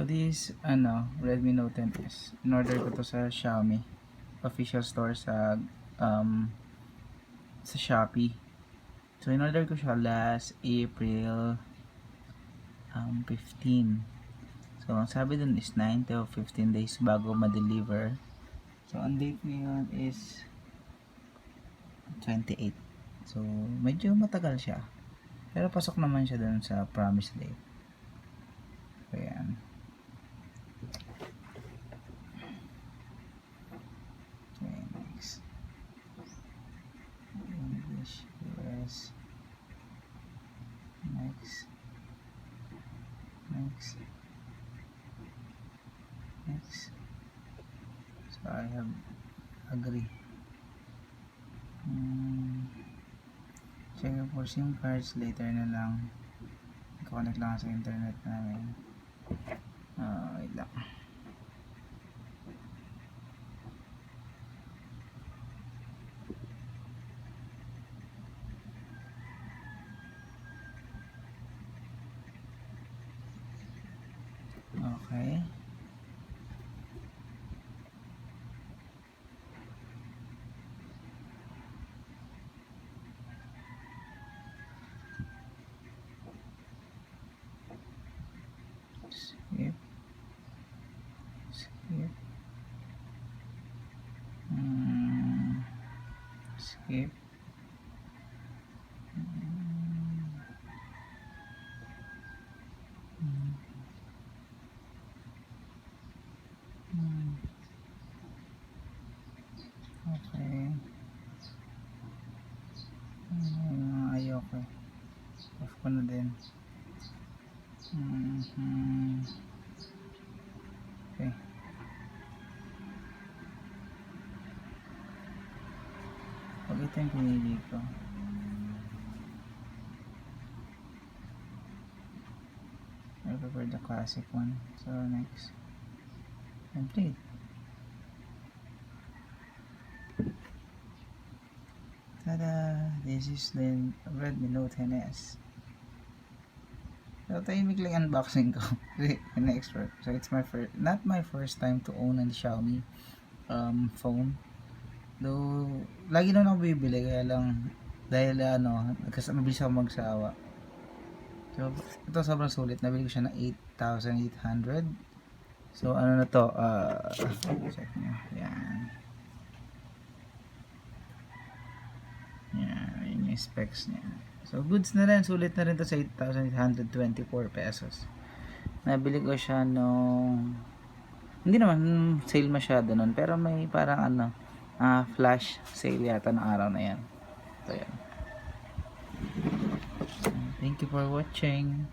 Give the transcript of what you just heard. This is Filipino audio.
this Redmi Note 10s. In-order ko to sa Xiaomi official store sa Shopee. So in-order ko siya last April 15. So ang sabi dun is 9 to 15 days bago ma-deliver. So ang date ngayon is 28. So medyo matagal siya. Pero pasok naman siya dun sa promise date. Ayan. Okay, next. English, US. Next. So I have agree. Check for SIM cards later na lang. Connect lang sa internet namin. Wait lang. Okay. Skip. Skip. Skip. Okay. Ayoko. Off ko na din. Okay. Pag ito yung pinili ko. I prefer the classic one. So next. Complete. Tada! This is the Redmi Note 10s. So tahimik lang unboxing ko. An expert. So it's not my first time to own a Xiaomi phone. Though lagi naman ako bibili, kaya lang dahil mabilis ako magsawa. So ito sobrang sulit. Nabili ko siya ng 8,800. So ano na to, check nyo. Yan. Yan yung specs niya. So goods na rin, sulit na rin to sa 8,824 pesos. Nabili ko siya nung hindi naman sale masyado nun, pero may parang flash sale yata ng araw na yan. So yan. Thank you for watching.